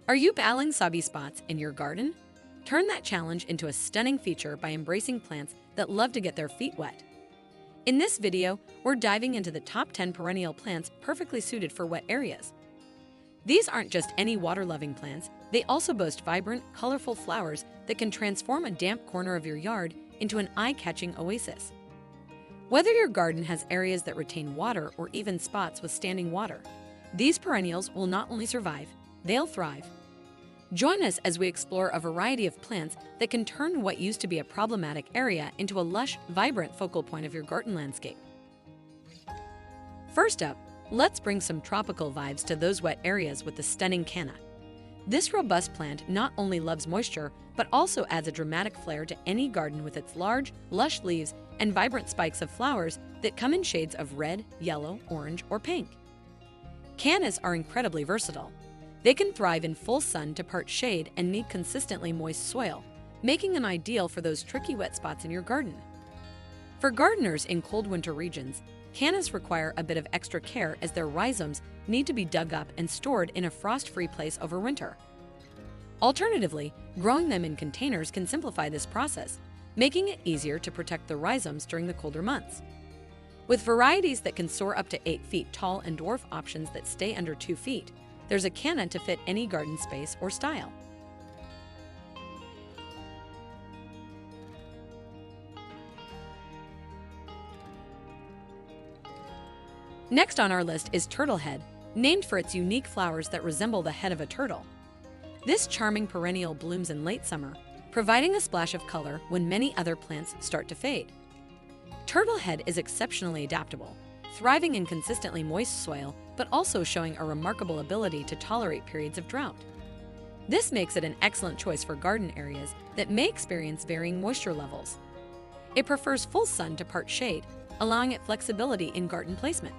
Are you battling soggy spots in your garden? Turn that challenge into a stunning feature by embracing plants that love to get their feet wet. In this video, we're diving into the top 10 perennial plants perfectly suited for wet areas. These aren't just any water-loving plants, they also boast vibrant, colorful flowers that can transform a damp corner of your yard into an eye-catching oasis. Whether your garden has areas that retain water or even spots with standing water, these perennials will not only survive, they'll thrive. Join us as we explore a variety of plants that can turn what used to be a problematic area into a lush, vibrant focal point of your garden landscape. First up, let's bring some tropical vibes to those wet areas with the stunning canna. This robust plant not only loves moisture, but also adds a dramatic flair to any garden with its large, lush leaves and vibrant spikes of flowers that come in shades of red, yellow, orange, or pink. Cannas are incredibly versatile. They can thrive in full sun to part shade and need consistently moist soil, making them ideal for those tricky wet spots in your garden. For gardeners in cold winter regions, cannas require a bit of extra care as their rhizomes need to be dug up and stored in a frost-free place over winter. Alternatively, growing them in containers can simplify this process, making it easier to protect the rhizomes during the colder months. With varieties that can soar up to 8 feet tall and dwarf options that stay under 2 feet, there's a canna to fit any garden space or style. Next on our list is turtlehead, named for its unique flowers that resemble the head of a turtle. This charming perennial blooms in late summer, providing a splash of color when many other plants start to fade. Turtlehead is exceptionally adaptable, thriving in consistently moist soil, but also showing a remarkable ability to tolerate periods of drought. This makes it an excellent choice for garden areas that may experience varying moisture levels. It prefers full sun to part shade, allowing it flexibility in garden placement.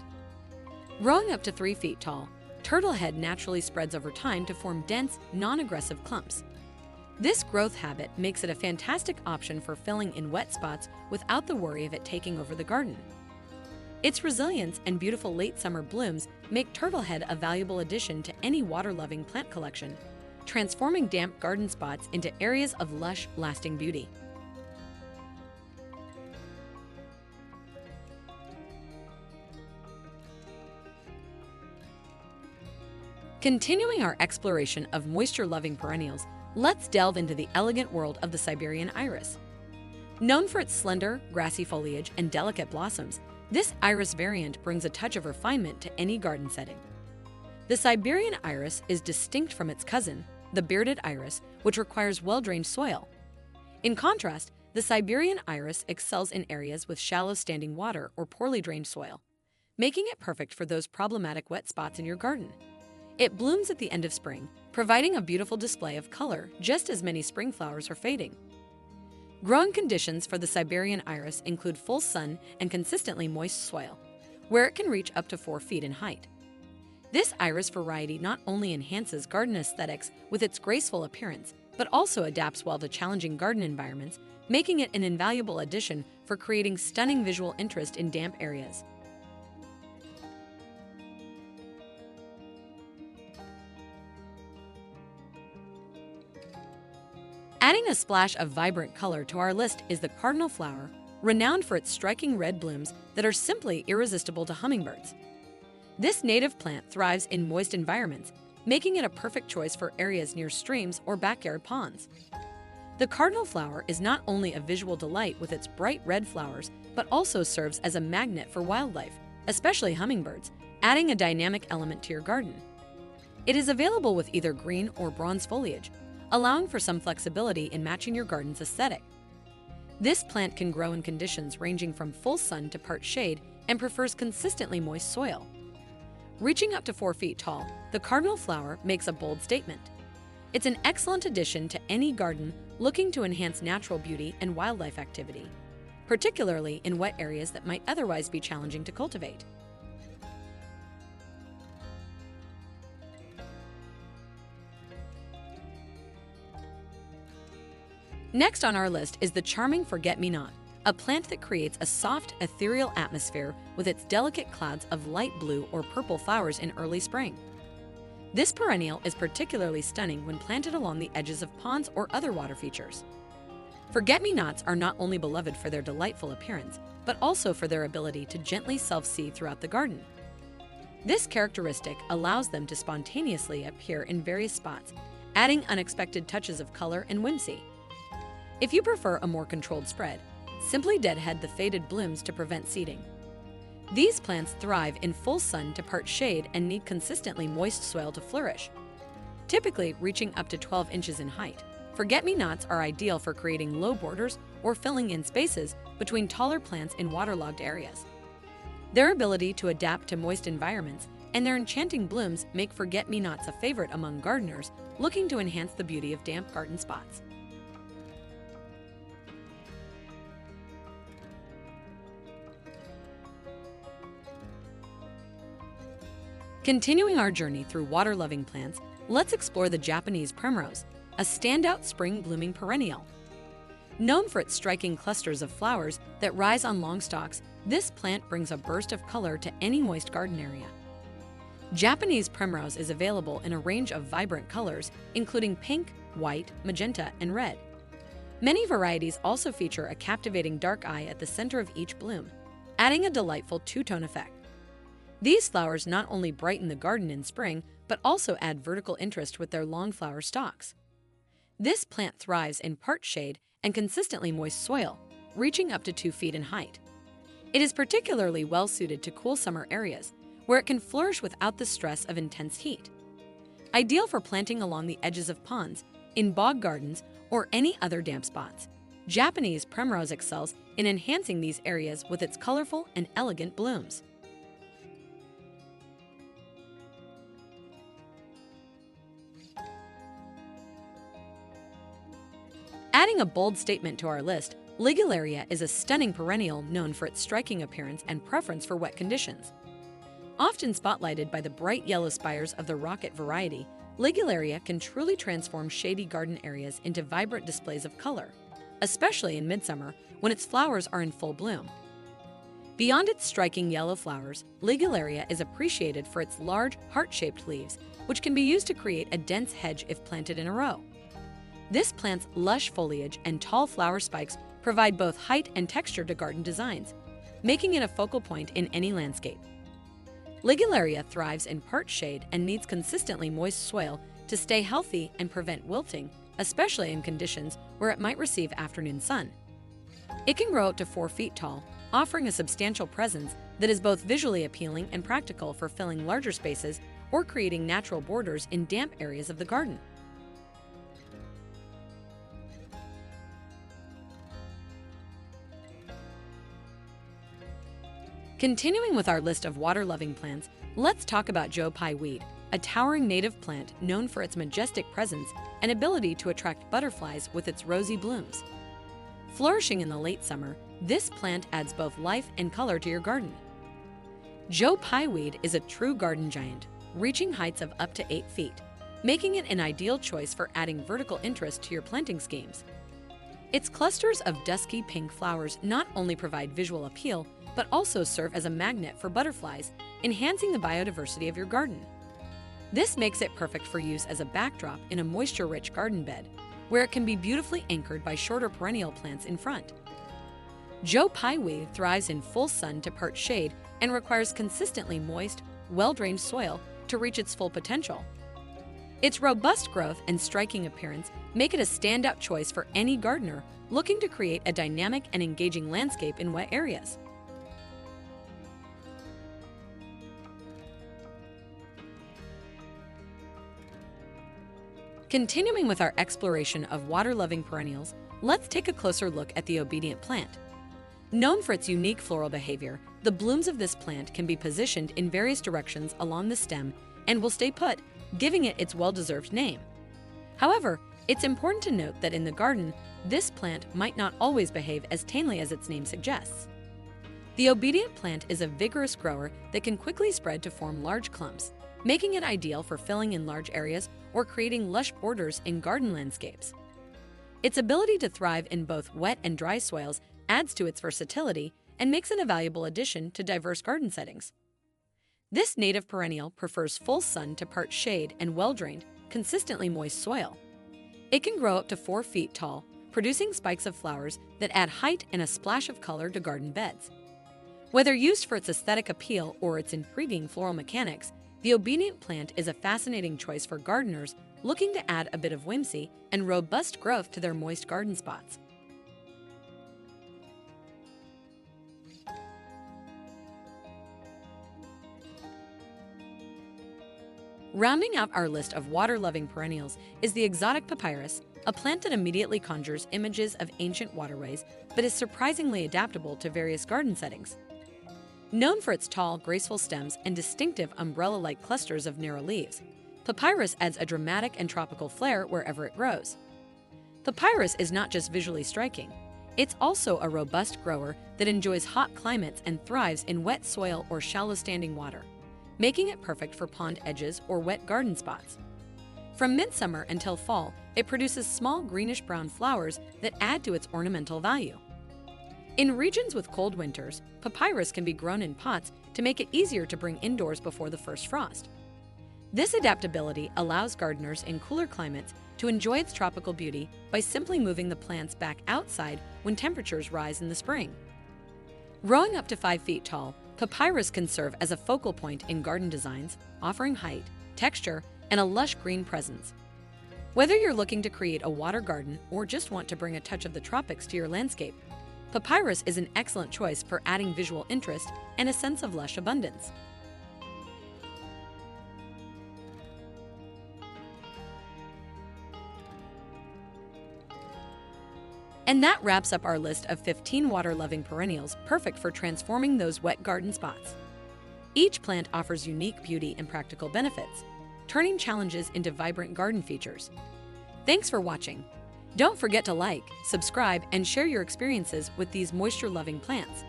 Growing up to 3 feet tall, turtlehead naturally spreads over time to form dense, non-aggressive clumps. This growth habit makes it a fantastic option for filling in wet spots without the worry of it taking over the garden. Its resilience and beautiful late summer blooms make turtlehead a valuable addition to any water-loving plant collection, transforming damp garden spots into areas of lush, lasting beauty. Continuing our exploration of moisture-loving perennials, let's delve into the elegant world of the Siberian iris. Known for its slender, grassy foliage and delicate blossoms, this iris variant brings a touch of refinement to any garden setting. The Siberian iris is distinct from its cousin, the bearded iris, which requires well-drained soil. In contrast, the Siberian iris excels in areas with shallow standing water or poorly drained soil, making it perfect for those problematic wet spots in your garden. It blooms at the end of spring, providing a beautiful display of color just as many spring flowers are fading. Growing conditions for the Siberian iris include full sun and consistently moist soil, where it can reach up to 4 feet in height. This iris variety not only enhances garden aesthetics with its graceful appearance, but also adapts well to challenging garden environments, making it an invaluable addition for creating stunning visual interest in damp areas. Adding a splash of vibrant color to our list is the cardinal flower, renowned for its striking red blooms that are simply irresistible to hummingbirds. This native plant thrives in moist environments, making it a perfect choice for areas near streams or backyard ponds. The cardinal flower is not only a visual delight with its bright red flowers, but also serves as a magnet for wildlife, especially hummingbirds, adding a dynamic element to your garden. It is available with either green or bronze foliage, allowing for some flexibility in matching your garden's aesthetic. This plant can grow in conditions ranging from full sun to part shade and prefers consistently moist soil. Reaching up to 4 feet tall, the cardinal flower makes a bold statement. It's an excellent addition to any garden looking to enhance natural beauty and wildlife activity, particularly in wet areas that might otherwise be challenging to cultivate. Next on our list is the charming forget-me-not, a plant that creates a soft, ethereal atmosphere with its delicate clouds of light blue or purple flowers in early spring. This perennial is particularly stunning when planted along the edges of ponds or other water features. Forget-me-nots are not only beloved for their delightful appearance, but also for their ability to gently self-seed throughout the garden. This characteristic allows them to spontaneously appear in various spots, adding unexpected touches of color and whimsy. If you prefer a more controlled spread, simply deadhead the faded blooms to prevent seeding. These plants thrive in full sun to part shade and need consistently moist soil to flourish, typically reaching up to 12 inches in height. Forget-me-nots are ideal for creating low borders or filling in spaces between taller plants in waterlogged areas. Their ability to adapt to moist environments and their enchanting blooms make forget-me-nots a favorite among gardeners looking to enhance the beauty of damp garden spots. Continuing our journey through water-loving plants, let's explore the Japanese primrose, a standout spring-blooming perennial. Known for its striking clusters of flowers that rise on long stalks, this plant brings a burst of color to any moist garden area. Japanese primrose is available in a range of vibrant colors, including pink, white, magenta, and red. Many varieties also feature a captivating dark eye at the center of each bloom, adding a delightful two-tone effect. These flowers not only brighten the garden in spring, but also add vertical interest with their long flower stalks. This plant thrives in part shade and consistently moist soil, reaching up to 2 feet in height. It is particularly well-suited to cool summer areas, where it can flourish without the stress of intense heat. Ideal for planting along the edges of ponds, in bog gardens, or any other damp spots, Japanese primrose excels in enhancing these areas with its colorful and elegant blooms. Adding a bold statement to our list, Ligularia is a stunning perennial known for its striking appearance and preference for wet conditions. Often spotlighted by the bright yellow spires of the rocket variety, Ligularia can truly transform shady garden areas into vibrant displays of color, especially in midsummer when its flowers are in full bloom. Beyond its striking yellow flowers, Ligularia is appreciated for its large, heart-shaped leaves, which can be used to create a dense hedge if planted in a row. This plant's lush foliage and tall flower spikes provide both height and texture to garden designs, making it a focal point in any landscape. Ligularia thrives in part shade and needs consistently moist soil to stay healthy and prevent wilting, especially in conditions where it might receive afternoon sun. It can grow up to 4 feet tall, offering a substantial presence that is both visually appealing and practical for filling larger spaces or creating natural borders in damp areas of the garden. Continuing with our list of water-loving plants, let's talk about Joe Pye weed, a towering native plant known for its majestic presence and ability to attract butterflies with its rosy blooms. Flourishing in the late summer, this plant adds both life and color to your garden. Joe Pye weed is a true garden giant, reaching heights of up to 8 feet, making it an ideal choice for adding vertical interest to your planting schemes. Its clusters of dusky pink flowers not only provide visual appeal, but also serve as a magnet for butterflies, enhancing the biodiversity of your garden. This makes it perfect for use as a backdrop in a moisture-rich garden bed, where it can be beautifully anchored by shorter perennial plants in front. Joe Pye weed thrives in full sun to part shade and requires consistently moist, well-drained soil to reach its full potential. Its robust growth and striking appearance make it a standout choice for any gardener looking to create a dynamic and engaging landscape in wet areas. Continuing with our exploration of water-loving perennials, let's take a closer look at the obedient plant. Known for its unique floral behavior, the blooms of this plant can be positioned in various directions along the stem and will stay put, giving it its well-deserved name. However, it's important to note that in the garden, this plant might not always behave as tamely as its name suggests. The obedient plant is a vigorous grower that can quickly spread to form large clumps, making it ideal for filling in large areas or creating lush borders in garden landscapes. Its ability to thrive in both wet and dry soils adds to its versatility and makes it a valuable addition to diverse garden settings. This native perennial prefers full sun to part shade and well-drained, consistently moist soil. It can grow up to 4 feet tall, producing spikes of flowers that add height and a splash of color to garden beds. Whether used for its aesthetic appeal or its intriguing floral mechanics, the obedient plant is a fascinating choice for gardeners looking to add a bit of whimsy and robust growth to their moist garden spots. Rounding out our list of water-loving perennials is the exotic papyrus, a plant that immediately conjures images of ancient waterways but is surprisingly adaptable to various garden settings. Known for its tall, graceful stems and distinctive umbrella-like clusters of narrow leaves, papyrus adds a dramatic and tropical flair wherever it grows. Papyrus is not just visually striking, it's also a robust grower that enjoys hot climates and thrives in wet soil or shallow standing water, making it perfect for pond edges or wet garden spots. From midsummer until fall, it produces small greenish-brown flowers that add to its ornamental value. In regions with cold winters, papyrus can be grown in pots to make it easier to bring indoors before the first frost. This adaptability allows gardeners in cooler climates to enjoy its tropical beauty by simply moving the plants back outside when temperatures rise in the spring. Growing up to 5 feet tall, papyrus can serve as a focal point in garden designs, offering height, texture, and a lush green presence. Whether you're looking to create a water garden or just want to bring a touch of the tropics to your landscape, papyrus is an excellent choice for adding visual interest and a sense of lush abundance. And that wraps up our list of 15 water-loving perennials perfect for transforming those wet garden spots. Each plant offers unique beauty and practical benefits, turning challenges into vibrant garden features. Thanks for watching. Don't forget to like, subscribe, and share your experiences with these moisture-loving plants.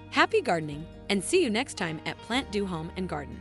Happy gardening, and see you next time at Plant Do Home and Garden.